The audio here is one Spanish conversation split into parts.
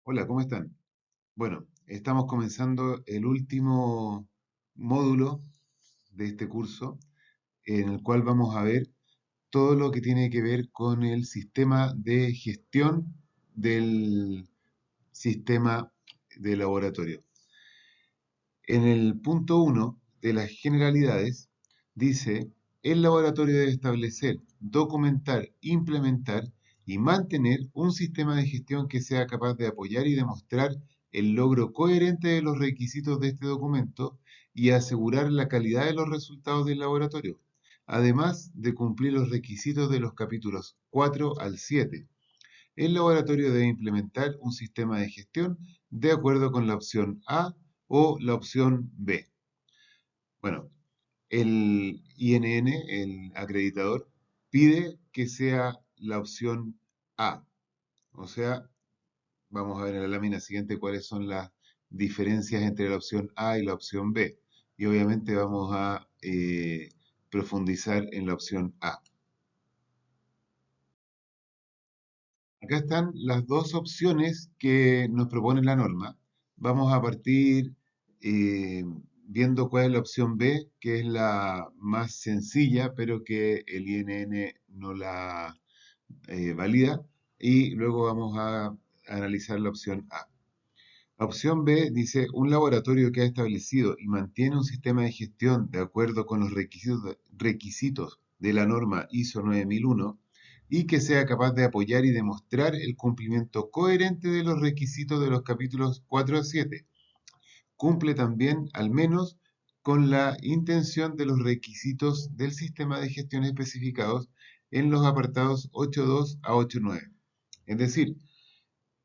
Hola, ¿cómo están? Bueno, estamos comenzando el último módulo de este curso, en el cual vamos a ver todo lo que tiene que ver con el sistema de gestión del sistema de laboratorio. En el punto uno de las generalidades dice, el laboratorio debe establecer, documentar, implementar y mantener un sistema de gestión que sea capaz de apoyar y demostrar el logro coherente de los requisitos de este documento y asegurar la calidad de los resultados del laboratorio, además de cumplir los requisitos de los capítulos 4 al 7. El laboratorio debe implementar un sistema de gestión de acuerdo con la opción A o la opción B. Bueno, el INN, el acreditador, pide que sea la opción A. O sea, vamos a ver en la lámina siguiente cuáles son las diferencias entre la opción A y la opción B. Y obviamente vamos a profundizar en la opción A. Acá están las dos opciones que nos propone la norma. Vamos a partir eh, viendo cuál es la opción B, que es la más sencilla, pero que el INN no la valida. Y luego vamos a analizar la opción A. La opción B dice, un laboratorio que ha establecido y mantiene un sistema de gestión de acuerdo con los requisitos de la norma ISO 9001 y que sea capaz de apoyar y demostrar el cumplimiento coherente de los requisitos de los capítulos 4 a 7. Cumple también, al menos, con la intención de los requisitos del sistema de gestión especificados en los apartados 8.2 a 8.9. Es decir,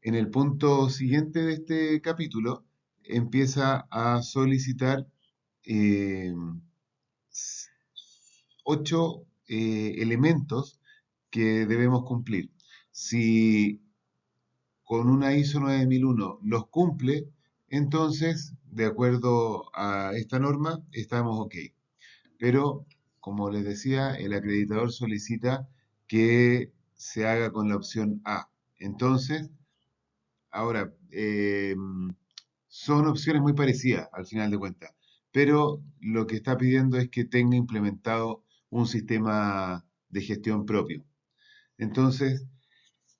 en el punto siguiente de este capítulo empieza a solicitar eh, 8 elementos que debemos cumplir. Si con una ISO 9001 los cumple, entonces, de acuerdo a esta norma, estamos ok. Pero, como les decía, el acreditador solicita que se haga con la opción A. Entonces, ahora, son opciones muy parecidas al final de cuentas, pero lo que está pidiendo es que tenga implementado un sistema de gestión propio. Entonces,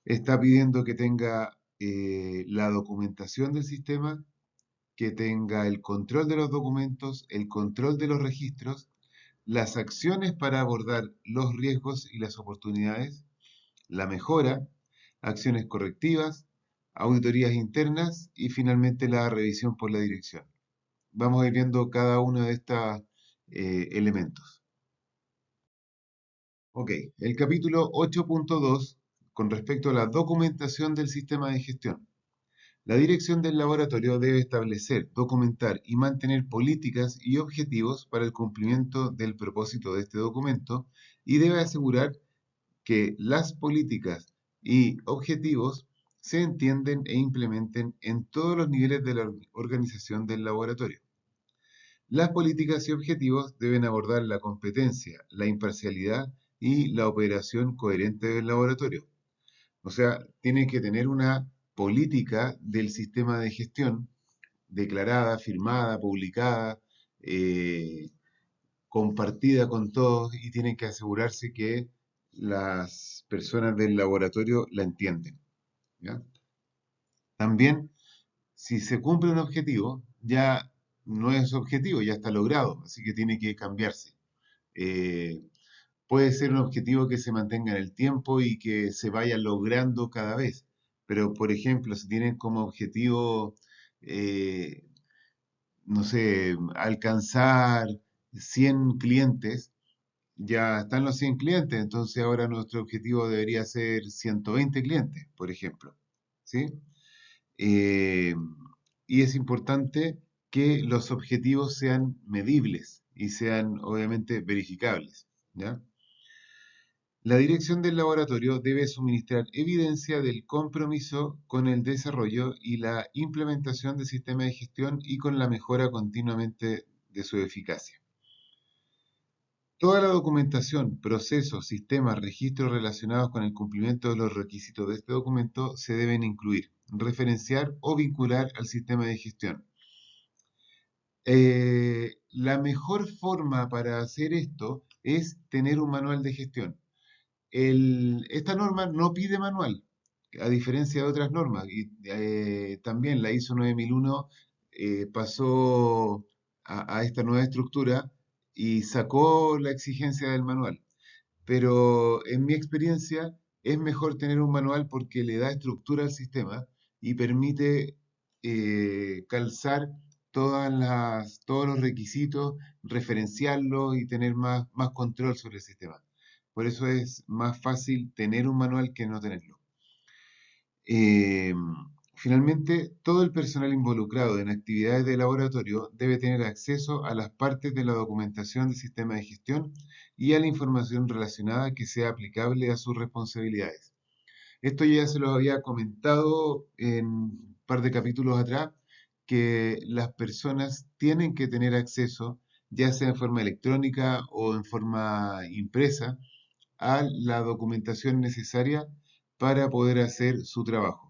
está pidiendo que tenga la documentación del sistema, que tenga el control de los documentos, el control de los registros, las acciones para abordar los riesgos y las oportunidades, la mejora, acciones correctivas, auditorías internas y finalmente la revisión por la dirección. Vamos a ir viendo cada uno de estos elementos. Ok, el capítulo 8.2 con respecto a la documentación del sistema de gestión. La dirección del laboratorio debe establecer, documentar y mantener políticas y objetivos para el cumplimiento del propósito de este documento y debe asegurar que las políticas y objetivos se entienden e implementen en todos los niveles de la organización del laboratorio. Las políticas y objetivos deben abordar la competencia, la imparcialidad y la operación coherente del laboratorio. O sea, tiene que tener una política del sistema de gestión declarada, firmada, publicada, eh, compartida con todos y tienen que asegurarse que las personas del laboratorio la entienden. ¿Ya? También, si se cumple un objetivo, ya no es objetivo, ya está logrado, así que tiene que cambiarse. Eh, Puede ser un objetivo que se mantenga en el tiempo y que se vaya logrando cada vez, pero por ejemplo, si tienen como objetivo, eh, no sé, alcanzar 100 clientes, ya están los 100 clientes, entonces ahora nuestro objetivo debería ser 120 clientes, por ejemplo. ¿Sí? Eh, y es importante que los objetivos sean medibles y sean obviamente verificables. ¿Ya? La dirección del laboratorio debe suministrar evidencia del compromiso con el desarrollo y la implementación del sistema de gestión y con la mejora continuamente de su eficacia. Toda la documentación, procesos, sistemas, registros relacionados con el cumplimiento de los requisitos de este documento se deben incluir. referenciar o vincular al sistema de gestión. La mejor forma para hacer esto es tener un manual de gestión. Esta norma no pide manual, a diferencia de otras normas. Y también la ISO 9001 pasó a esta nueva estructura y sacó la exigencia del manual. Pero en mi experiencia es mejor tener un manual porque le da estructura al sistema y permite calzar todos los requisitos, referenciarlos y tener más control sobre el sistema. Por eso es más fácil tener un manual que no tenerlo. Eh, Finalmente, todo el personal involucrado en actividades de laboratorio debe tener acceso a las partes de la documentación del sistema de gestión y a la información relacionada que sea aplicable a sus responsabilidades. Esto ya se los había comentado en un par de capítulos atrás, que las personas tienen que tener acceso, ya sea en forma electrónica o en forma impresa, a la documentación necesaria para poder hacer su trabajo.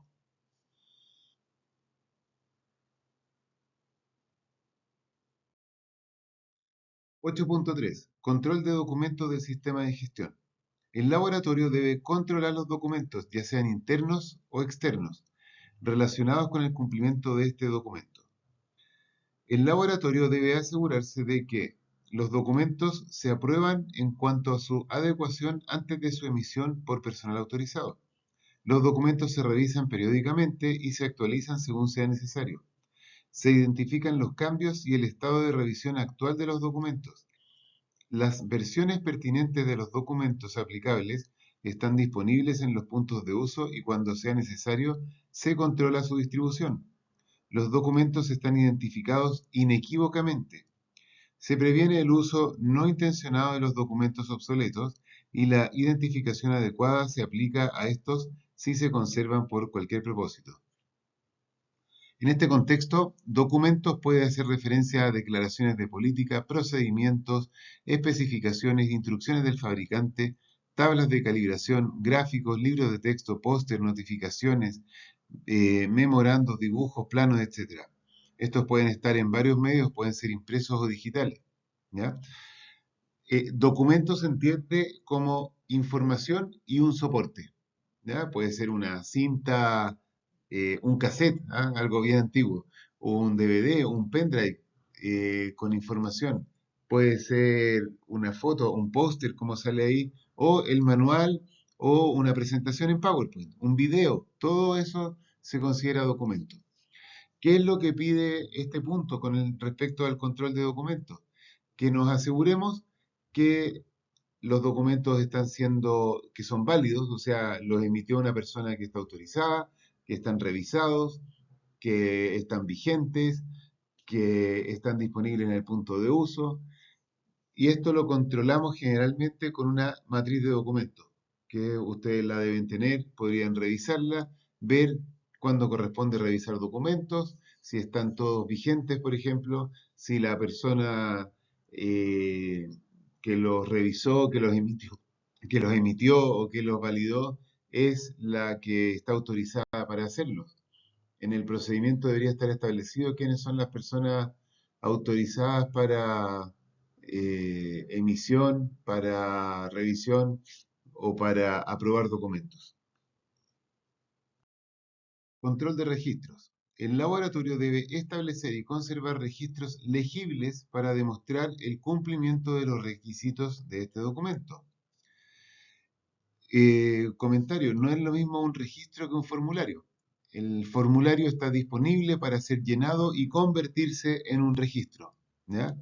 8.3. Control de documentos del sistema de gestión. El laboratorio debe controlar los documentos, ya sean internos o externos, relacionados con el cumplimiento de este documento. El laboratorio debe asegurarse de que los documentos se aprueban en cuanto a su adecuación antes de su emisión por personal autorizado. Los documentos se revisan periódicamente y se actualizan según sea necesario. Se identifican los cambios y el estado de revisión actual de los documentos. Las versiones pertinentes de los documentos aplicables están disponibles en los puntos de uso y cuando sea necesario se controla su distribución. Los documentos están identificados inequívocamente. Se previene el uso no intencionado de los documentos obsoletos y la identificación adecuada se aplica a estos si se conservan por cualquier propósito. En este contexto, documentos puede hacer referencia a declaraciones de política, procedimientos, especificaciones, instrucciones del fabricante, tablas de calibración, gráficos, libros de texto, póster, notificaciones, memorandos, dibujos, planos, etc. Estos pueden estar en varios medios, pueden ser impresos o digitales. ¿Ya? Documento se entiende como información y un soporte. ¿Ya? Puede ser una cinta, un cassette, ¿ah? Algo bien antiguo, o un DVD, un pendrive con información. Puede ser una foto, un póster, como sale ahí, o el manual, o una presentación en PowerPoint, un video. Todo eso se considera documento. ¿Qué es lo que pide este punto respecto al control de documentos? Que nos aseguremos que los documentos que son válidos, o sea, los emitió una persona que está autorizada, que están revisados, que están vigentes, que están disponibles en el punto de uso. Y esto lo controlamos generalmente con una matriz de documentos, que ustedes la deben tener, podrían revisarla, ver cuándo corresponde revisar documentos, si están todos vigentes, por ejemplo, si la persona eh, que los revisó, que los emitió o que los validó es la que está autorizada para hacerlo. En el procedimiento debería estar establecido quiénes son las personas autorizadas para emisión, para revisión o para aprobar documentos. Control de registros. El laboratorio debe establecer y conservar registros legibles para demostrar el cumplimiento de los requisitos de este documento. Comentario, no es lo mismo un registro que un formulario. El formulario está disponible para ser llenado y convertirse en un registro. ¿Ya?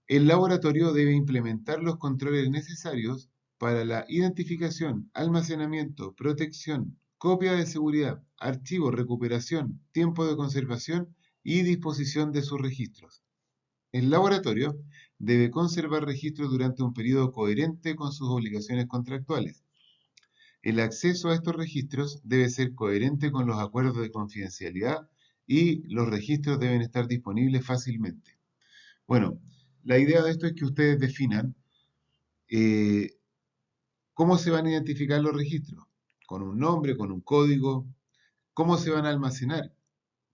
El laboratorio debe implementar los controles necesarios para la identificación, almacenamiento, protección, copia de seguridad, archivo, recuperación, tiempo de conservación y disposición de sus registros. El laboratorio debe conservar registros durante un periodo coherente con sus obligaciones contractuales. El acceso a estos registros debe ser coherente con los acuerdos de confidencialidad y los registros deben estar disponibles fácilmente. Bueno, la idea de esto es que ustedes definan cómo se van a identificar los registros, con un nombre, con un código, ¿Cómo se van a almacenar?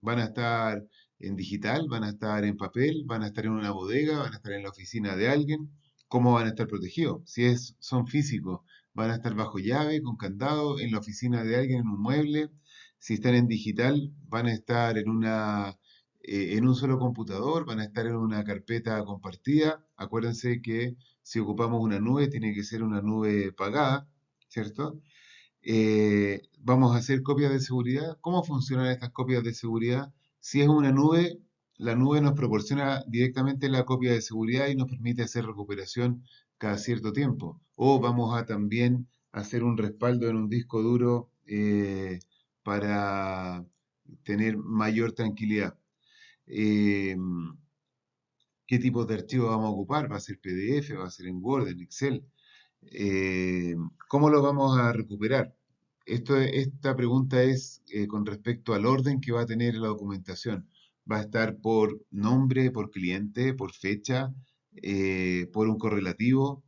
¿Van a estar en digital? ¿Van a estar en papel? ¿Van a estar en una bodega? ¿Van a estar en la oficina de alguien? ¿Cómo van a estar protegidos? Si son físicos, ¿van a estar bajo llave, con candado, en la oficina de alguien, en un mueble? Si están en digital, ¿van a estar en un solo computador? ¿Van a estar en una carpeta compartida? Acuérdense que si ocupamos una nube, tiene que ser una nube pagada, ¿cierto? Vamos a hacer copias de seguridad. ¿Cómo funcionan estas copias de seguridad? Si es una nube, la nube nos proporciona directamente la copia de seguridad y nos permite hacer recuperación cada cierto tiempo. O vamos a también hacer un respaldo en un disco duro para tener mayor tranquilidad. Eh, ¿Qué tipo de archivo vamos a ocupar? ¿Va a ser PDF? ¿Va a ser en Word, en Excel? Eh, ¿Cómo lo vamos a recuperar? Esta pregunta es con respecto al orden que va a tener la documentación. ¿Va a estar por nombre, por cliente, por fecha, por un correlativo?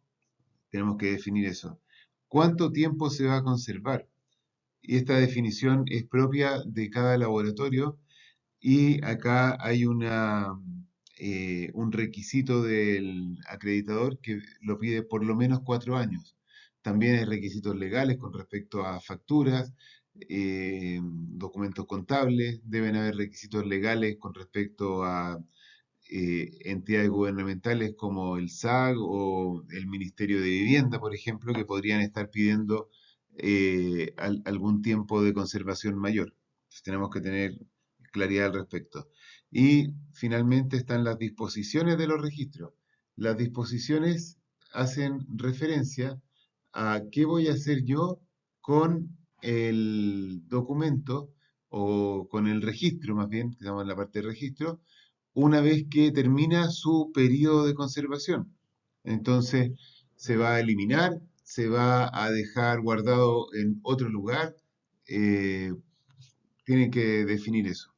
Tenemos que definir eso. ¿Cuánto tiempo se va a conservar? Y esta definición es propia de cada laboratorio y acá hay un requisito del acreditador que lo pide por lo menos 4 años. También hay requisitos legales con respecto a facturas, documentos contables, deben haber requisitos legales con respecto a entidades gubernamentales como el SAG o el Ministerio de Vivienda, por ejemplo, que podrían estar pidiendo algún tiempo de conservación mayor. Entonces, tenemos que tener claridad al respecto. Y finalmente están las disposiciones de los registros. Las disposiciones hacen referencia a qué voy a hacer yo con el documento o con el registro, más bien, que estamos en la parte de registro, una vez que termina su periodo de conservación. Entonces, se va a eliminar, se va a dejar guardado en otro lugar. eh, Tienen que definir eso.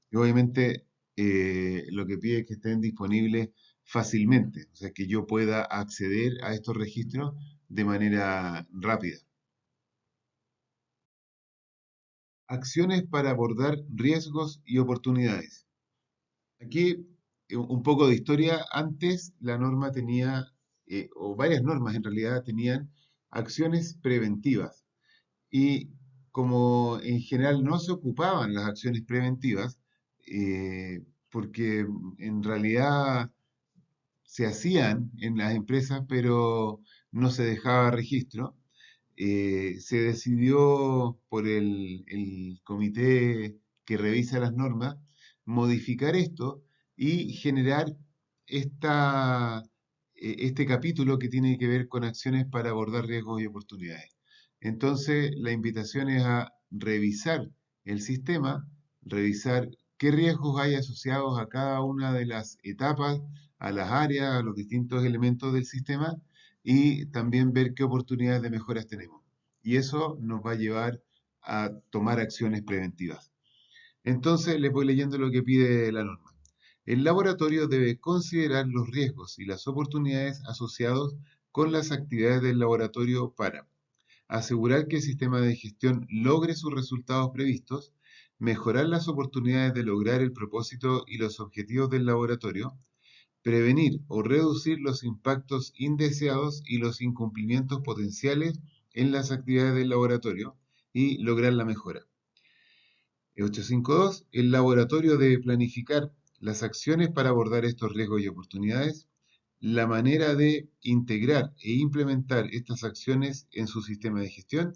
Y obviamente, lo que pide es que estén disponibles fácilmente, o sea, que yo pueda acceder a estos registros de manera rápida. Acciones para abordar riesgos y oportunidades. Aquí un poco de historia. Antes la norma tenía, o varias normas en realidad tenían acciones preventivas. Y como en general no se ocupaban las acciones preventivas, porque en realidad se hacían en las empresas, pero no se dejaba registro, se decidió por el comité que revisa las normas modificar esto y generar este capítulo que tiene que ver con acciones para abordar riesgos y oportunidades. Entonces, la invitación es a revisar el sistema, revisar qué riesgos hay asociados a cada una de las etapas, a las áreas, a los distintos elementos del sistema y también ver qué oportunidades de mejoras tenemos. Y eso nos va a llevar a tomar acciones preventivas. Entonces les voy leyendo lo que pide la norma. El laboratorio debe considerar los riesgos y las oportunidades asociados con las actividades del laboratorio para asegurar que el sistema de gestión logre sus resultados previstos, mejorar las oportunidades de lograr el propósito y los objetivos del laboratorio, prevenir o reducir los impactos indeseados y los incumplimientos potenciales en las actividades del laboratorio y lograr la mejora. 852. El laboratorio debe planificar las acciones para abordar estos riesgos y oportunidades, la manera de integrar e implementar estas acciones en su sistema de gestión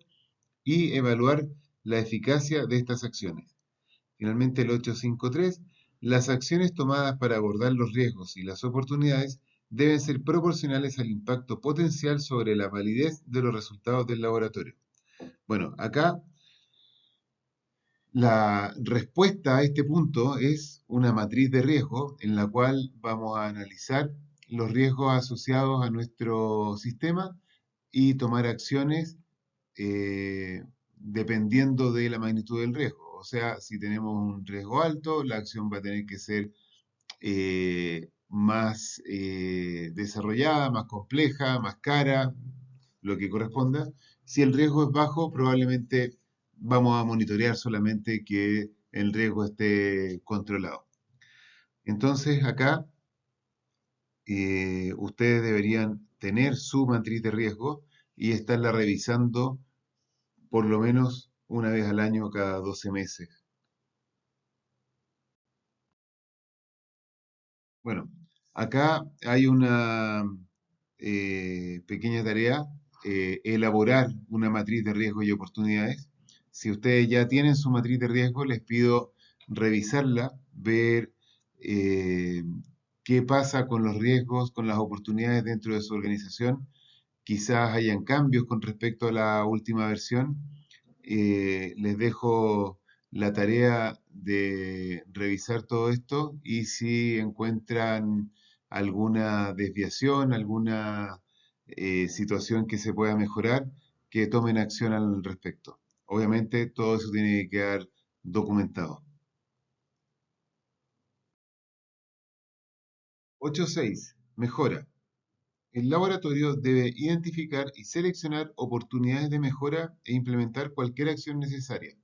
y evaluar la eficacia de estas acciones. Finalmente, el 853, las acciones tomadas para abordar los riesgos y las oportunidades deben ser proporcionales al impacto potencial sobre la validez de los resultados del laboratorio. Bueno, acá la respuesta a este punto es una matriz de riesgo en la cual vamos a analizar los riesgos asociados a nuestro sistema y tomar acciones dependiendo de la magnitud del riesgo. O sea, si tenemos un riesgo alto, la acción va a tener que ser más desarrollada, más compleja, más cara, lo que corresponda. Si el riesgo es bajo, probablemente vamos a monitorear solamente que el riesgo esté controlado. Entonces, acá ustedes deberían tener su matriz de riesgo y estarla revisando por lo menos una vez al año cada 12 meses. Bueno, acá hay una pequeña tarea, elaborar una matriz de riesgo y oportunidades. Si ustedes ya tienen su matriz de riesgo, les pido revisarla, ver eh, qué pasa con los riesgos, con las oportunidades dentro de su organización. Quizás hayan cambios con respecto a la última versión. Les dejo la tarea de revisar todo esto y si encuentran alguna desviación, alguna situación que se pueda mejorar, que tomen acción al respecto. Obviamente todo eso tiene que quedar documentado. 8.6. Mejora. El laboratorio debe identificar y seleccionar oportunidades de mejora e implementar cualquier acción necesaria.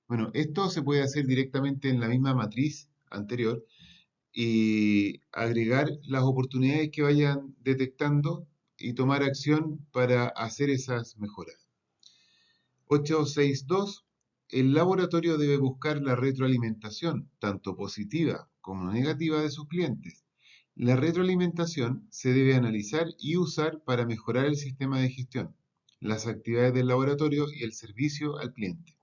Bueno, esto se puede hacer directamente en la misma matriz anterior y agregar las oportunidades que vayan detectando y tomar acción para hacer esas mejoras. 8.6.2. El laboratorio debe buscar la retroalimentación, tanto positiva como negativa, de sus clientes. La retroalimentación se debe analizar y usar para mejorar el sistema de gestión, las actividades del laboratorio y el servicio al cliente.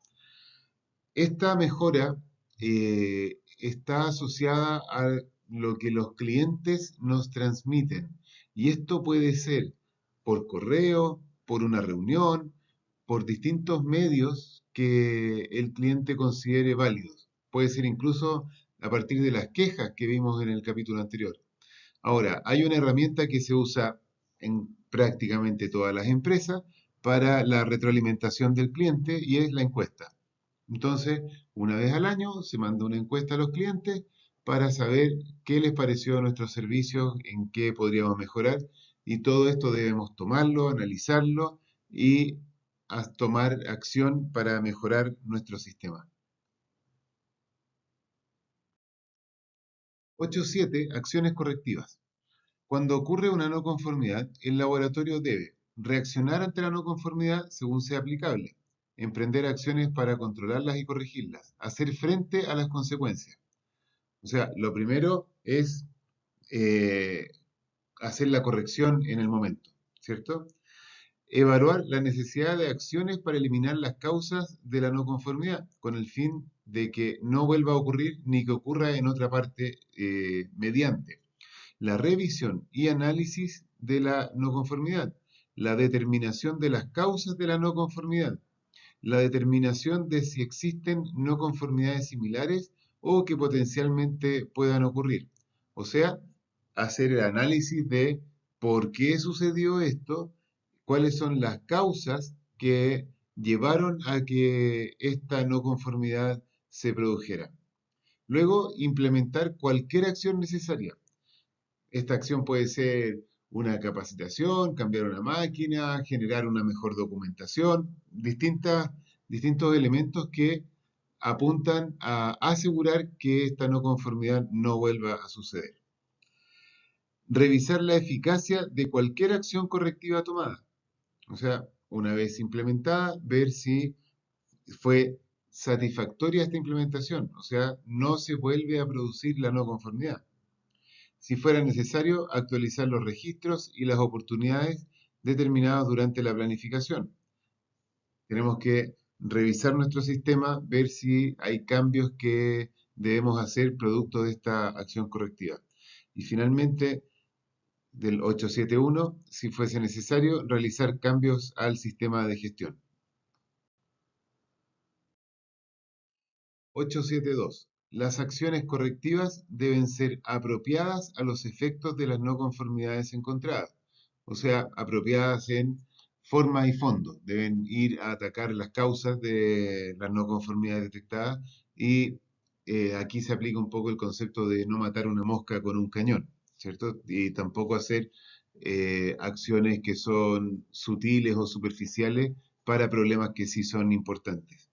Esta mejora está asociada a lo que los clientes nos transmiten y esto puede ser por correo, por una reunión, por distintos medios que el cliente considere válidos. Puede ser incluso a partir de las quejas que vimos en el capítulo anterior. Ahora, hay una herramienta que se usa en prácticamente todas las empresas para la retroalimentación del cliente y es la encuesta. Entonces, una vez al año se manda una encuesta a los clientes para saber qué les pareció nuestros servicios, en qué podríamos mejorar y todo esto debemos tomarlo, analizarlo y tomar acción para mejorar nuestro sistema. 8.7. Acciones correctivas. Cuando ocurre una no conformidad, el laboratorio debe reaccionar ante la no conformidad según sea aplicable, emprender acciones para controlarlas y corregirlas, hacer frente a las consecuencias. O sea, lo primero es eh, hacer la corrección en el momento, ¿cierto? Evaluar la necesidad de acciones para eliminar las causas de la no conformidad, con el fin de que no vuelva a ocurrir ni que ocurra en otra parte mediante la revisión y análisis de la no conformidad, la determinación de las causas de la no conformidad, la determinación de si existen no conformidades similares o que potencialmente puedan ocurrir. O sea, hacer el análisis de por qué sucedió esto, cuáles son las causas que llevaron a que esta no conformidad se produjera. Luego, implementar cualquier acción necesaria. Esta acción puede ser una capacitación, cambiar una máquina, generar una mejor documentación, distintos elementos que apuntan a asegurar que esta no conformidad no vuelva a suceder. Revisar la eficacia de cualquier acción correctiva tomada. O sea, una vez implementada, ver si fue satisfactoria esta implementación. O sea, no se vuelve a producir la no conformidad. Si fuera necesario, actualizar los registros y las oportunidades determinadas durante la planificación. Tenemos que revisar nuestro sistema, ver si hay cambios que debemos hacer producto de esta acción correctiva. Y finalmente, del 871, si fuese necesario, realizar cambios al sistema de gestión. 872. Las acciones correctivas deben ser apropiadas a los efectos de las no conformidades encontradas, o sea, apropiadas en forma y fondo. Deben ir a atacar las causas de las no conformidades detectadas y aquí se aplica un poco el concepto de no matar una mosca con un cañón, ¿cierto? Y tampoco hacer acciones que son sutiles o superficiales para problemas que sí son importantes.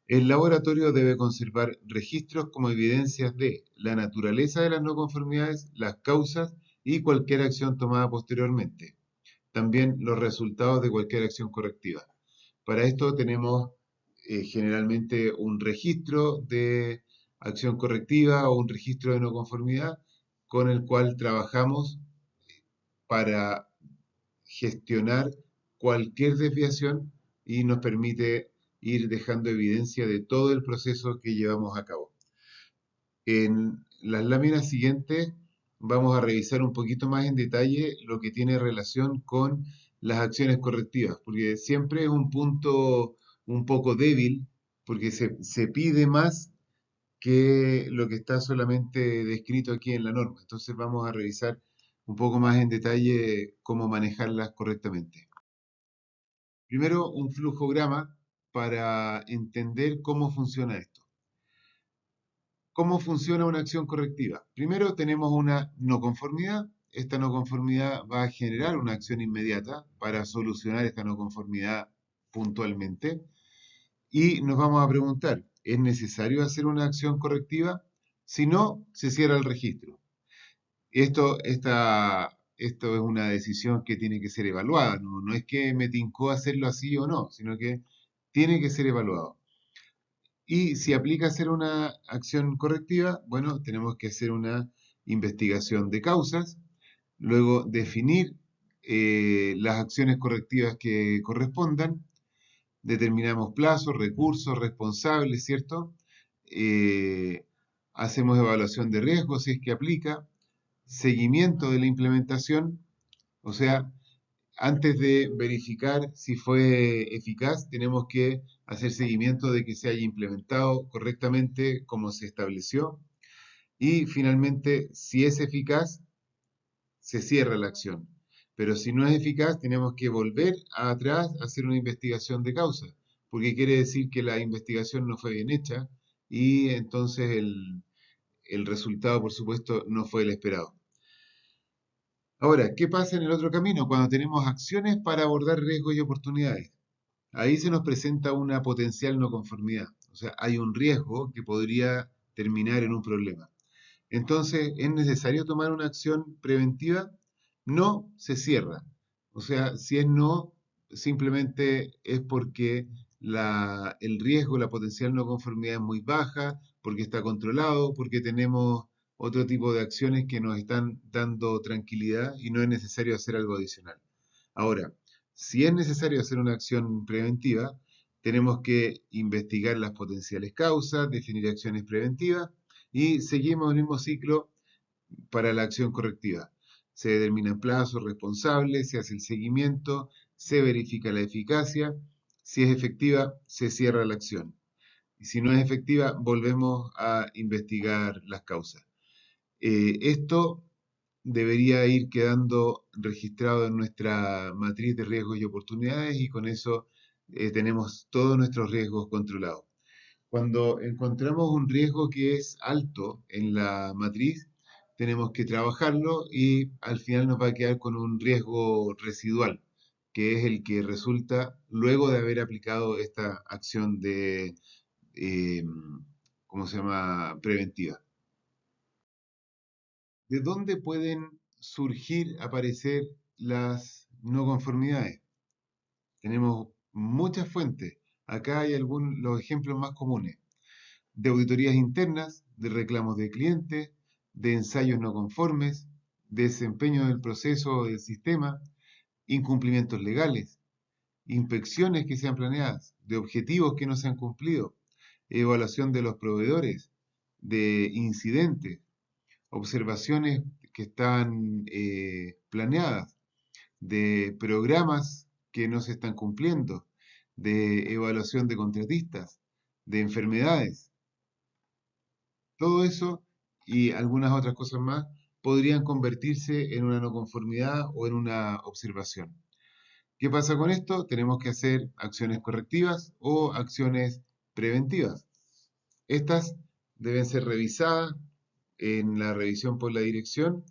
El laboratorio debe conservar registros como evidencias de la naturaleza de las no conformidades, las causas y cualquier acción tomada posteriormente. También los resultados de cualquier acción correctiva. Para esto tenemos generalmente un registro de acción correctiva o un registro de no conformidad con el cual trabajamos para gestionar cualquier desviación y nos permite ir dejando evidencia de todo el proceso que llevamos a cabo. En las láminas siguientes vamos a revisar un poquito más en detalle lo que tiene relación con las acciones correctivas, porque siempre es un punto un poco débil, porque se pide más que lo que está solamente descrito aquí en la norma. Entonces vamos a revisar un poco más en detalle cómo manejarlas correctamente. Primero, un flujograma para entender cómo funciona esto. ¿Cómo funciona una acción correctiva? Primero tenemos una no conformidad. Esta no conformidad va a generar una acción inmediata para solucionar esta no conformidad puntualmente. Y nos vamos a preguntar, ¿es necesario hacer una acción correctiva? Si no, se cierra el registro. Esto es una decisión que tiene que ser evaluada. No es que me tincó hacerlo así o no, sino que tiene que ser evaluado. Y si aplica hacer una acción correctiva, bueno, tenemos que hacer una investigación de causas, luego definir las acciones correctivas que correspondan, determinamos plazos, recursos, responsables, ¿cierto? Eh, Hacemos evaluación de riesgo si es que aplica, seguimiento de la implementación, o sea, antes de verificar si fue eficaz, tenemos que hacer seguimiento de que se haya implementado correctamente como se estableció. Y finalmente, si es eficaz, se cierra la acción. Pero si no es eficaz, tenemos que volver atrás a hacer una investigación de causa, porque quiere decir que la investigación no fue bien hecha y entonces el resultado, por supuesto, no fue el esperado. Ahora, ¿qué pasa en el otro camino? Cuando tenemos acciones para abordar riesgos y oportunidades. Ahí se nos presenta una potencial no conformidad. O sea, hay un riesgo que podría terminar en un problema. Entonces, ¿es necesario tomar una acción preventiva? No, se cierra. O sea, si es no, simplemente es porque el riesgo, la potencial no conformidad es muy baja, porque está controlado, porque tenemos otro tipo de acciones que nos están dando tranquilidad y no es necesario hacer algo adicional. Ahora, si es necesario hacer una acción preventiva, tenemos que investigar las potenciales causas, definir acciones preventivas y seguimos el mismo ciclo para la acción correctiva. Se determinan plazos responsables, se hace el seguimiento, se verifica la eficacia. Si es efectiva, se cierra la acción. Y si no es efectiva, volvemos a investigar las causas. Esto debería ir quedando registrado en nuestra matriz de riesgos y oportunidades y con eso tenemos todos nuestros riesgos controlados. Cuando encontramos un riesgo que es alto en la matriz, tenemos que trabajarlo y al final nos va a quedar con un riesgo residual, que es el que resulta luego de haber aplicado esta acción de, eh, ¿cómo se llama?, preventiva. ¿De dónde pueden surgir, aparecer las no conformidades? Tenemos muchas fuentes. Acá hay los ejemplos más comunes. De auditorías internas, de reclamos de clientes, de ensayos no conformes, desempeño del proceso o del sistema, incumplimientos legales, inspecciones que sean planeadas, de objetivos que no se han cumplido, evaluación de los proveedores, de incidentes, observaciones que están planeadas, de programas que no se están cumpliendo, de evaluación de contratistas, de enfermedades. Todo eso y algunas otras cosas más podrían convertirse en una no conformidad o en una observación. ¿Qué pasa con esto? Tenemos que hacer acciones correctivas o acciones preventivas. Estas deben ser revisadas en la revisión por la dirección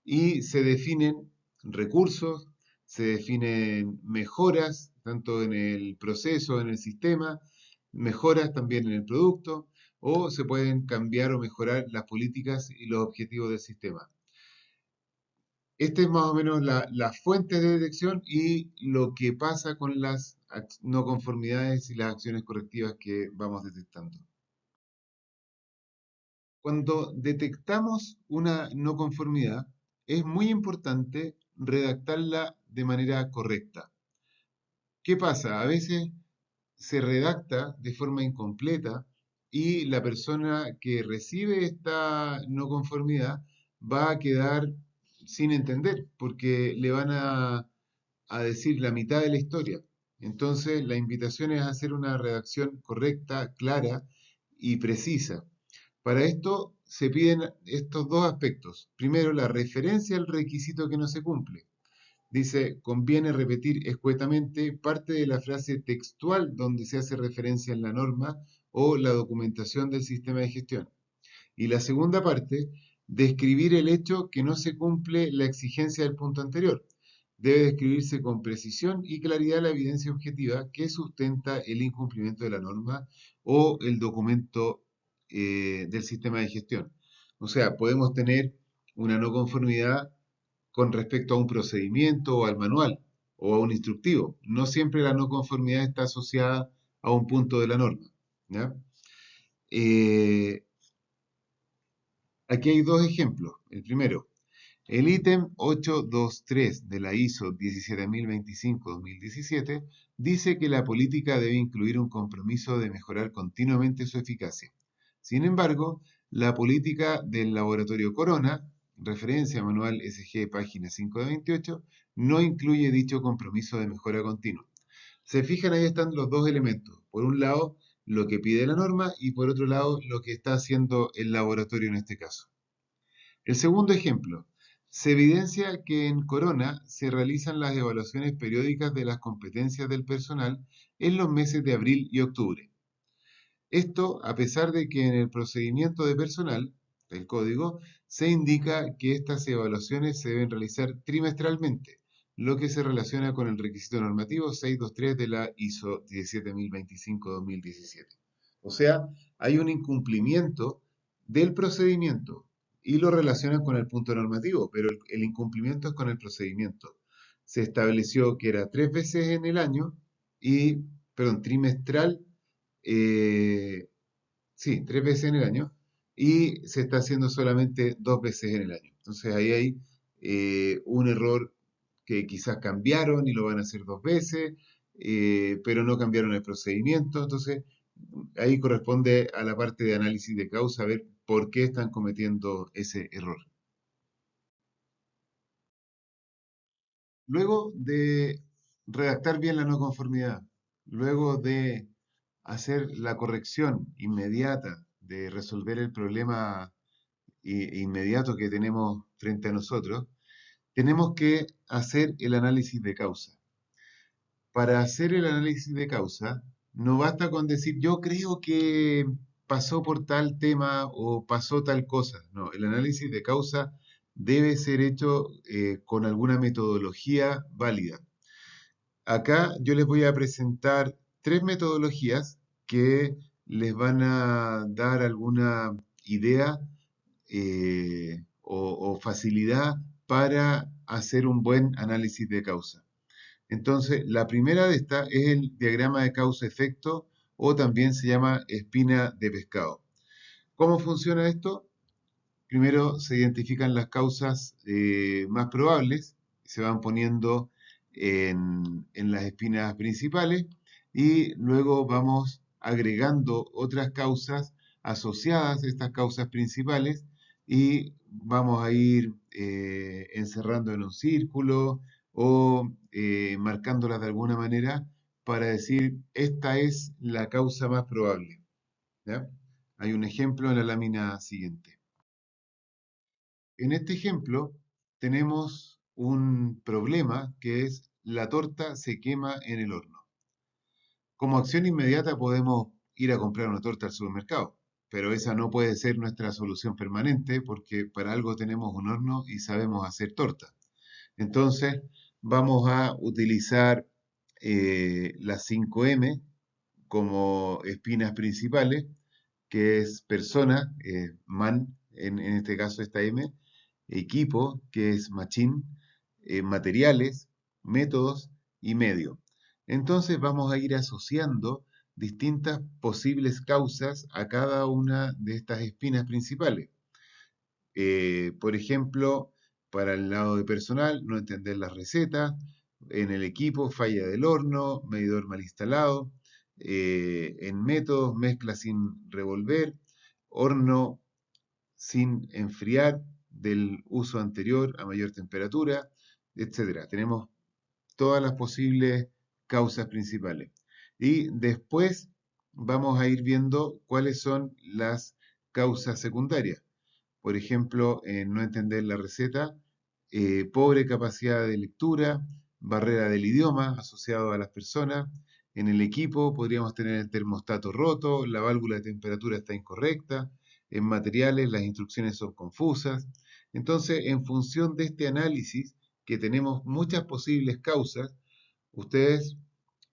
y se definen recursos, se definen mejoras tanto en el proceso, en el sistema, mejoras también en el producto, o se pueden cambiar o mejorar las políticas y los objetivos del sistema. Esta es más o menos la fuente de detección y lo que pasa con las no conformidades y las acciones correctivas que vamos detectando. Cuando detectamos una no conformidad, es muy importante redactarla de manera correcta. ¿Qué pasa? A veces se redacta de forma incompleta y la persona que recibe esta no conformidad va a quedar sin entender porque le van a decir la mitad de la historia. Entonces, la invitación es hacer una redacción correcta, clara y precisa. Para esto se piden estos dos aspectos. Primero, la referencia al requisito que no se cumple. Dice, conviene repetir escuetamente parte de la frase textual donde se hace referencia en la norma o la documentación del sistema de gestión. Y la segunda parte, describir el hecho que no se cumple la exigencia del punto anterior. Debe describirse con precisión y claridad la evidencia objetiva que sustenta el incumplimiento de la norma o el documento del sistema de gestión. O sea, podemos tener una no conformidad con respecto a un procedimiento o al manual o a un instructivo. No siempre la no conformidad está asociada a un punto de la norma. ¿Ya? Eh, Aquí hay dos ejemplos. El primero, el ítem 823 de la ISO 17025-2017 dice que la política debe incluir un compromiso de mejorar continuamente su eficacia. Sin embargo, la política del laboratorio Corona, referencia manual SG página 5 de 28, no incluye dicho compromiso de mejora continua. Se fijan, ahí están los dos elementos. Por un lado, lo que pide la norma y por otro lado, lo que está haciendo el laboratorio en este caso. El segundo ejemplo, se evidencia que en Corona se realizan las evaluaciones periódicas de las competencias del personal en los meses de abril y octubre. Esto a pesar de que en el procedimiento de personal, del código, se indica que estas evaluaciones se deben realizar trimestralmente, lo que se relaciona con el requisito normativo 623 de la ISO 17025-2017. O sea, hay un incumplimiento del procedimiento y lo relacionan con el punto normativo, pero el incumplimiento es con el procedimiento. Se estableció que era 3 veces en el año y, perdón, trimestral, eh, sí, 3 veces en el año y se está haciendo solamente 2 veces en el año. Entonces ahí hay un error que quizás cambiaron y lo van a hacer 2 veces, pero no cambiaron el procedimiento. Entonces ahí corresponde a la parte de análisis de causa ver por qué están cometiendo ese error. Luego de redactar bien la no conformidad, luego de hacer la corrección inmediata, de resolver el problema inmediato que tenemos frente a nosotros, tenemos que hacer el análisis de causa. Para hacer el análisis de causa, no basta con decir yo creo que pasó por tal tema o pasó tal cosa. No, el análisis de causa debe ser hecho con alguna metodología válida. Acá yo les voy a presentar tres metodologías que les van a dar alguna idea o facilidad para hacer un buen análisis de causa. Entonces, la primera de estas es el diagrama de causa-efecto o también se llama espina de pescado. ¿Cómo funciona esto? Primero se identifican las causas más probables, se van poniendo en las espinas principales y luego vamos agregando otras causas asociadas a estas causas principales y vamos a ir encerrando en un círculo o marcándolas de alguna manera para decir esta es la causa más probable. ¿Ya? Hay un ejemplo en la lámina siguiente. En este ejemplo tenemos un problema que es la torta se quema en el horno. Como acción inmediata podemos ir a comprar una torta al supermercado, pero esa no puede ser nuestra solución permanente porque para algo tenemos un horno y sabemos hacer torta. Entonces vamos a utilizar las 5M como espinas principales, que es persona, man, en este caso esta M, equipo, que es machine, materiales, métodos y medio. Entonces vamos a ir asociando distintas posibles causas a cada una de estas espinas principales. Por ejemplo, para el lado de personal, no entender las recetas, en el equipo, falla del horno, medidor mal instalado, en métodos, mezcla sin revolver, horno sin enfriar del uso anterior a mayor temperatura, etcétera. Tenemos todas las posibles causas principales. Y después vamos a ir viendo cuáles son las causas secundarias. Por ejemplo, no entender la receta, pobre capacidad de lectura, barrera del idioma asociado a las personas. En el equipo podríamos tener el termostato roto, la válvula de temperatura está incorrecta, en materiales las instrucciones son confusas. Entonces, en función de este análisis, que tenemos muchas posibles causas, ustedes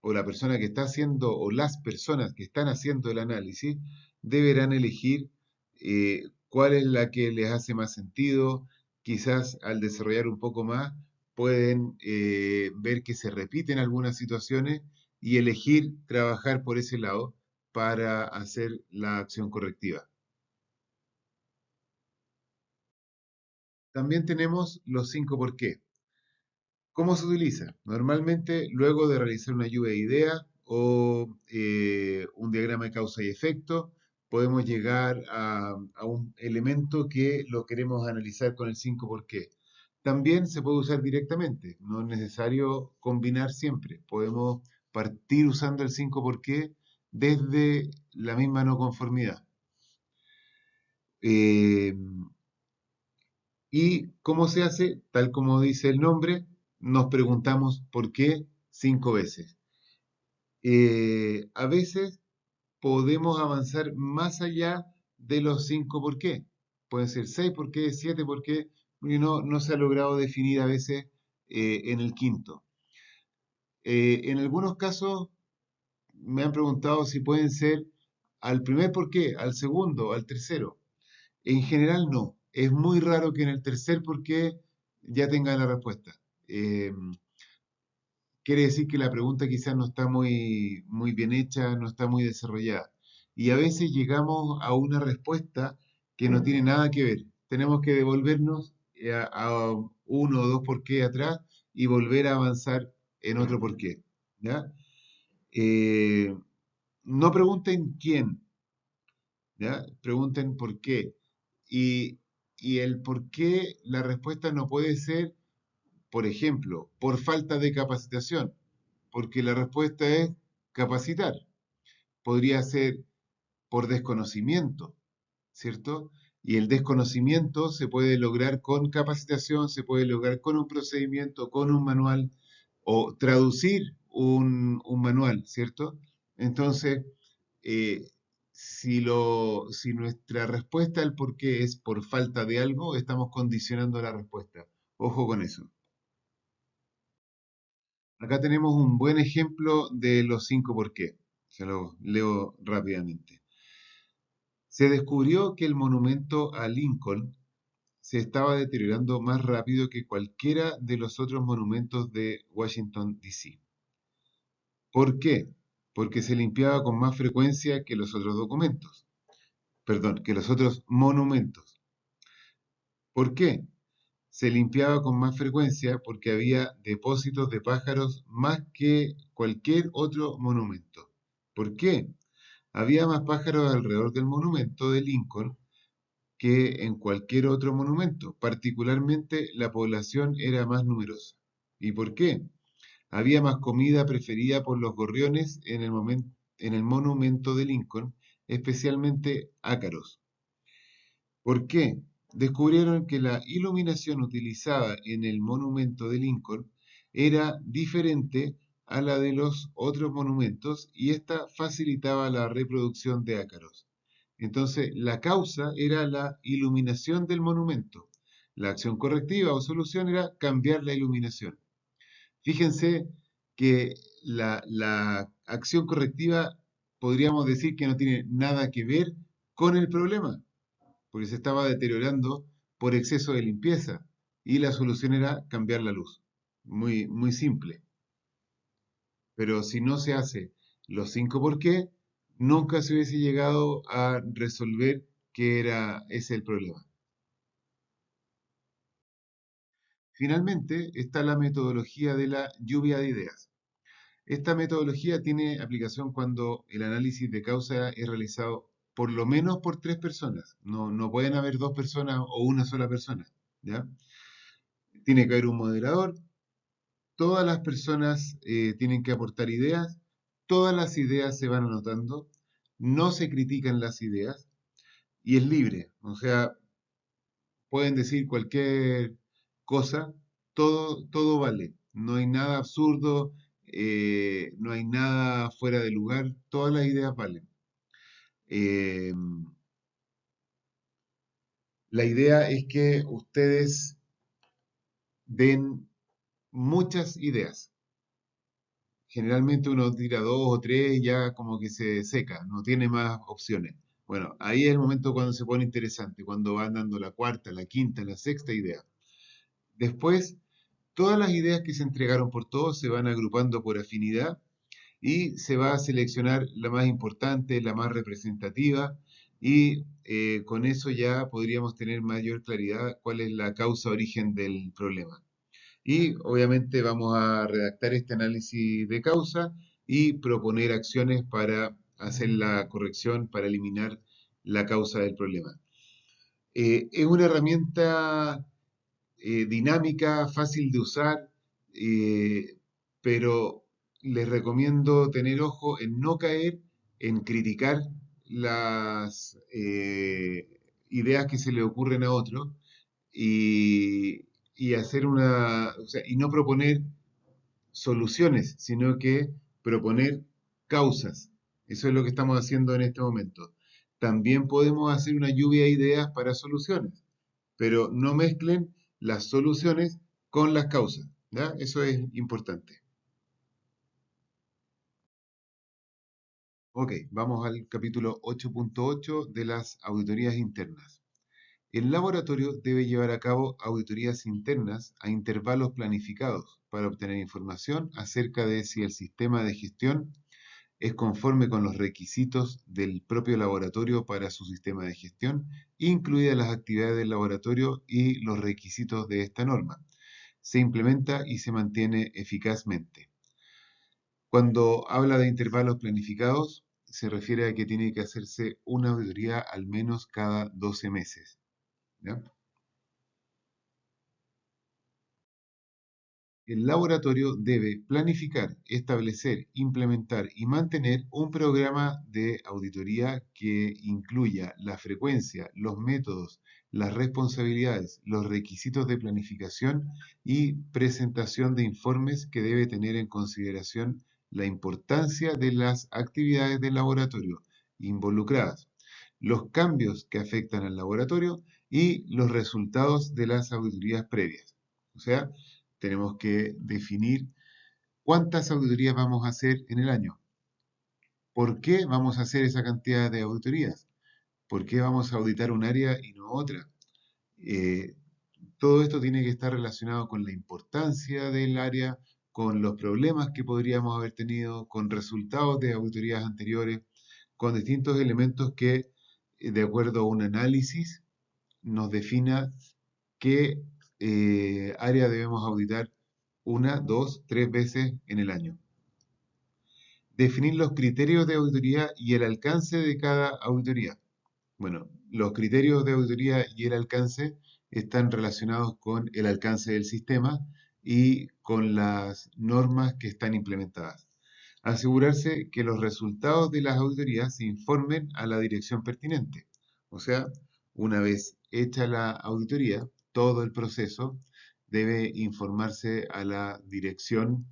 o la persona que está haciendo o las personas que están haciendo el análisis deberán elegir cuál es la que les hace más sentido. Quizás al desarrollar un poco más pueden ver que se repiten algunas situaciones y elegir trabajar por ese lado para hacer la acción correctiva. También tenemos los 5 por qué. ¿Cómo se utiliza? Normalmente, luego de realizar una lluvia de ideas o un diagrama de causa y efecto, podemos llegar a un elemento que lo queremos analizar con el 5 por qué. También se puede usar directamente, no es necesario combinar siempre. Podemos partir usando el 5 por qué desde la misma no conformidad. Eh, ¿Y cómo se hace? Tal como dice el nombre, nos preguntamos por qué 5 veces. A veces podemos avanzar más allá de los 5 por qué. Pueden ser 6 por qué, 7 por qué, porque no se ha logrado definir a veces en el quinto. En algunos casos me han preguntado si pueden ser al primer por qué, al segundo, al tercero. En general no. Es muy raro que en el tercer por qué ya tengan la respuesta. Eh, Quiere decir que la pregunta quizás no está muy bien hecha, no está muy desarrollada. Y a veces llegamos a una respuesta que no tiene nada que ver. Tenemos que devolvernos a uno o dos por qué atrás y volver a avanzar en otro por qué. ¿Ya? Eh, no pregunten quién, ¿ya? Pregunten por qué. Y, y el por qué la respuesta no puede ser, por ejemplo, por falta de capacitación, porque la respuesta es capacitar. Podría ser por desconocimiento, ¿cierto? Y el desconocimiento se puede lograr con capacitación, se puede lograr con un procedimiento, con un manual o traducir un manual, ¿cierto? Entonces, eh, si nuestra respuesta al por qué es por falta de algo, estamos condicionando la respuesta. Ojo con eso. Acá tenemos un buen ejemplo de los 5 por qué. Se lo leo rápidamente. Se descubrió que el monumento a Lincoln se estaba deteriorando más rápido que cualquiera de los otros monumentos de Washington, D.C. ¿Por qué? Porque se limpiaba con más frecuencia que los otros documentos. Perdón, que los otros monumentos. ¿Por qué? Se limpiaba con más frecuencia porque había depósitos de pájaros más que cualquier otro monumento. ¿Por qué? Había más pájaros alrededor del monumento de Lincoln que en cualquier otro monumento. Particularmente la población era más numerosa. ¿Y por qué? Había más comida preferida por los gorriones en el monumento de Lincoln, especialmente ácaros. ¿Por qué? Descubrieron que la iluminación utilizada en el monumento de Lincoln era diferente a la de los otros monumentos y esta facilitaba la reproducción de ácaros. Entonces, la causa era la iluminación del monumento. La acción correctiva o solución era cambiar la iluminación. Fíjense que la acción correctiva podríamos decir que no tiene nada que ver con el problema, porque se estaba deteriorando por exceso de limpieza y la solución era cambiar la luz. Muy, muy simple. Pero si no se hace los 5 por qué, nunca se hubiese llegado a resolver que era ese el problema. Finalmente está la metodología de la lluvia de ideas. Esta metodología tiene aplicación cuando el análisis de causa es realizado por lo menos por tres personas. No, no pueden haber dos personas o una sola persona, ¿ya? Tiene que haber un moderador, todas las personas tienen que aportar ideas, todas las ideas se van anotando, no se critican las ideas y es libre. O sea, pueden decir cualquier cosa, todo vale. No hay nada absurdo, no hay nada fuera de lugar, todas las ideas valen. Eh, la idea es que ustedes den muchas ideas. Generalmente uno tira dos o tres y ya como que se seca, no tiene más opciones. Bueno, ahí es el momento cuando se pone interesante, cuando van dando la cuarta, la quinta, la sexta idea. Después, todas las ideas que se entregaron por todos se van agrupando por afinidad y se va a seleccionar la más importante, la más representativa y con eso ya podríamos tener mayor claridad cuál es la causa origen del problema. Y obviamente vamos a redactar este análisis de causa y proponer acciones para hacer la corrección, para eliminar la causa del problema. Es una herramienta dinámica, fácil de usar, pero les recomiendo tener ojo en no caer en criticar las ideas que se le ocurren a otros y, y hacer o sea, y no proponer soluciones, sino que proponer causas. Eso es lo que estamos haciendo en este momento. También podemos hacer una lluvia de ideas para soluciones, pero no mezclen las soluciones con las causas, ¿ya? Eso es importante. Ok, vamos al capítulo 8.8 de las auditorías internas. El laboratorio debe llevar a cabo auditorías internas a intervalos planificados para obtener información acerca de si el sistema de gestión es conforme con los requisitos del propio laboratorio para su sistema de gestión, incluidas las actividades del laboratorio y los requisitos de esta norma. Se implementa y se mantiene eficazmente. Cuando habla de intervalos planificados, se refiere a que tiene que hacerse una auditoría al menos cada 12 meses. ¿Ya? El laboratorio debe planificar, establecer, implementar y mantener un programa de auditoría que incluya la frecuencia, los métodos, las responsabilidades, los requisitos de planificación y presentación de informes que debe tener en consideración la importancia de las actividades del laboratorio involucradas, los cambios que afectan al laboratorio y los resultados de las auditorías previas. O sea, tenemos que definir cuántas auditorías vamos a hacer en el año. ¿Por qué vamos a hacer esa cantidad de auditorías? ¿Por qué vamos a auditar un área y no otra? Eh, Todo esto tiene que estar relacionado con la importancia del área, con los problemas que podríamos haber tenido, con resultados de auditorías anteriores, con distintos elementos que, de acuerdo a un análisis, nos defina qué área debemos auditar una, dos, tres veces en el año. Definir los criterios de auditoría y el alcance de cada auditoría. Bueno, los criterios de auditoría y el alcance están relacionados con el alcance del sistema y con las normas que están implementadas. Asegurarse que los resultados de las auditorías se informen a la dirección pertinente. O sea, una vez hecha la auditoría, todo el proceso debe informarse a la dirección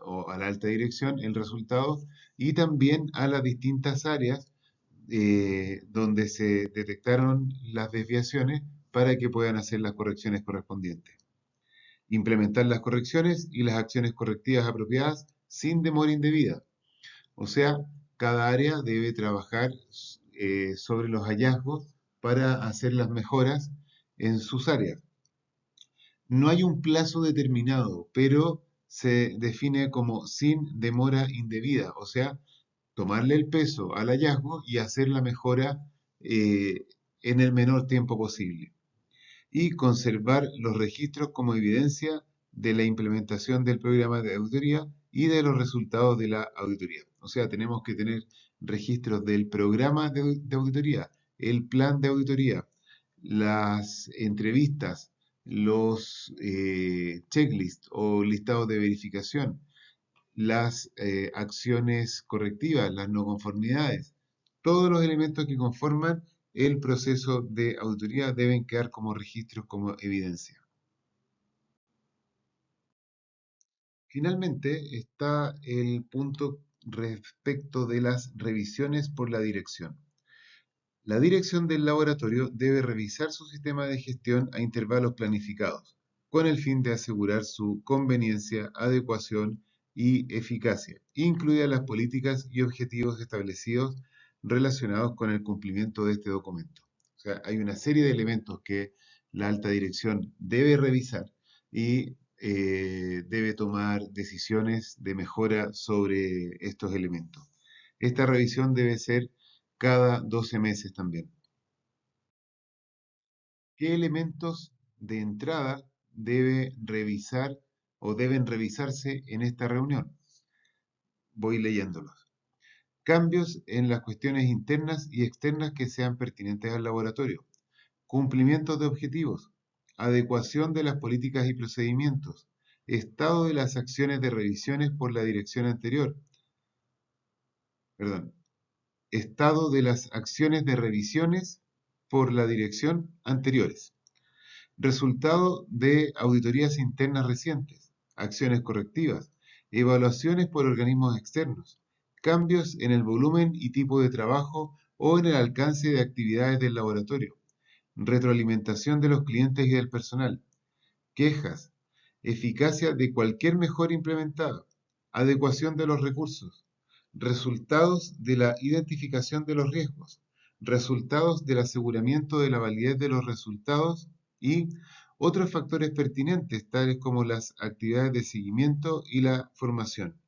o a la alta dirección el resultado y también a las distintas áreas donde se detectaron las desviaciones para que puedan hacer las correcciones correspondientes. Implementar las correcciones y las acciones correctivas apropiadas sin demora indebida. O sea, cada área debe trabajar sobre los hallazgos para hacer las mejoras en sus áreas. No hay un plazo determinado, pero se define como sin demora indebida, o sea, tomarle el peso al hallazgo y hacer la mejora eh, en el menor tiempo posible. Y conservar los registros como evidencia de la implementación del programa de auditoría y de los resultados de la auditoría. O sea, tenemos que tener registros del programa de auditoría, el plan de auditoría, las entrevistas, los checklists o listados de verificación, las acciones correctivas, las no conformidades, todos los elementos que conforman el proceso de auditoría deben quedar como registros, como evidencia. Finalmente está el punto respecto de las revisiones por la dirección. La dirección del laboratorio debe revisar su sistema de gestión a intervalos planificados, con el fin de asegurar su conveniencia, adecuación y eficacia, incluidas las políticas y objetivos establecidos relacionados con el cumplimiento de este documento. O sea, hay una serie de elementos que la alta dirección debe revisar y debe tomar decisiones de mejora sobre estos elementos. Esta revisión debe ser cada 12 meses también. ¿Qué elementos de entrada debe revisar o deben revisarse en esta reunión? Voy leyéndolos. Cambios en las cuestiones internas y externas que sean pertinentes al laboratorio. Cumplimiento de objetivos. Adecuación de las políticas y procedimientos. Estado de las acciones de revisiones por la dirección anterior. Perdón. Estado de las acciones de revisiones por la dirección anteriores. Resultado de auditorías internas recientes, acciones correctivas, evaluaciones por organismos externos, cambios en el volumen y tipo de trabajo o en el alcance de actividades del laboratorio, retroalimentación de los clientes y del personal, quejas, eficacia de cualquier mejora implementada, adecuación de los recursos, resultados de la identificación de los riesgos, resultados del aseguramiento de la validez de los resultados y otros factores pertinentes, tales como las actividades de seguimiento y la formación.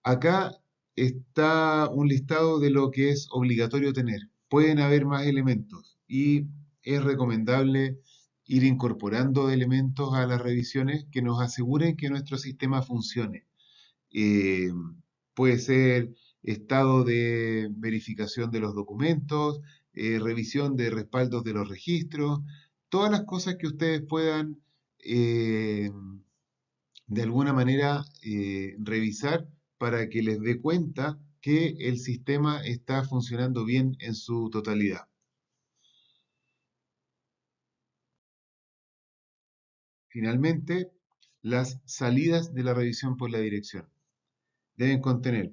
Acá está un listado de lo que es obligatorio tener. Pueden haber más elementos y es recomendable ir incorporando elementos a las revisiones que nos aseguren que nuestro sistema funcione. Eh, Puede ser estado de verificación de los documentos, revisión de respaldos de los registros, todas las cosas que ustedes puedan eh, de alguna manera revisar para que les dé cuenta que el sistema está funcionando bien en su totalidad. Finalmente, las salidas de la revisión por la dirección deben contener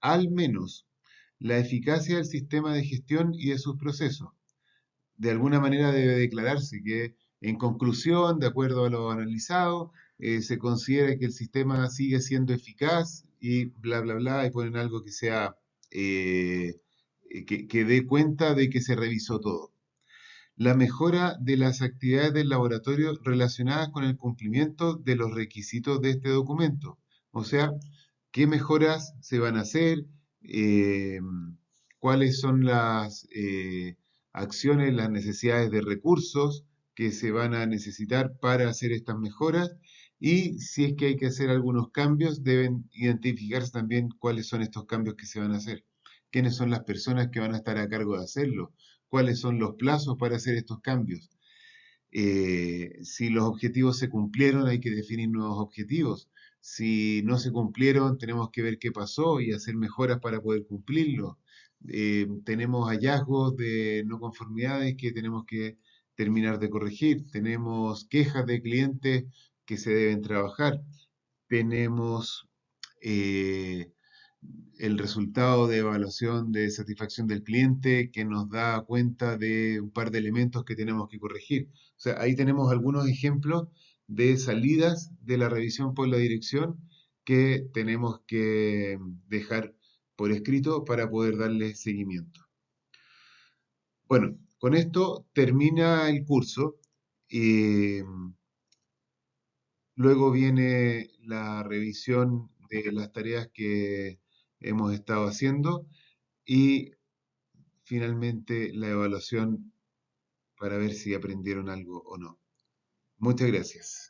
al menos la eficacia del sistema de gestión y de sus procesos. De alguna manera debe declararse que, en conclusión, de acuerdo a lo analizado, se considera que el sistema sigue siendo eficaz y bla, bla, bla, y ponen algo que sea, eh, que dé cuenta de que se revisó todo. La mejora de las actividades del laboratorio relacionadas con el cumplimiento de los requisitos de este documento. O sea, qué mejoras se van a hacer, eh, cuáles son las acciones, las necesidades de recursos que se van a necesitar para hacer estas mejoras y si es que hay que hacer algunos cambios, deben identificarse también cuáles son estos cambios que se van a hacer, quiénes son las personas que van a estar a cargo de hacerlo, cuáles son los plazos para hacer estos cambios. Si los objetivos se cumplieron, hay que definir nuevos objetivos. Si no se cumplieron, tenemos que ver qué pasó y hacer mejoras para poder cumplirlo. Tenemos hallazgos de no conformidades que tenemos que terminar de corregir. Tenemos quejas de clientes que se deben trabajar. Tenemos eh, el resultado de evaluación de satisfacción del cliente que nos da cuenta de un par de elementos que tenemos que corregir. O sea, ahí tenemos algunos ejemplos de salidas de la revisión por la dirección que tenemos que dejar por escrito para poder darle seguimiento. Bueno, con esto termina el curso y luego viene la revisión de las tareas que hemos estado haciendo y finalmente la evaluación para ver si aprendieron algo o no. Muchas gracias.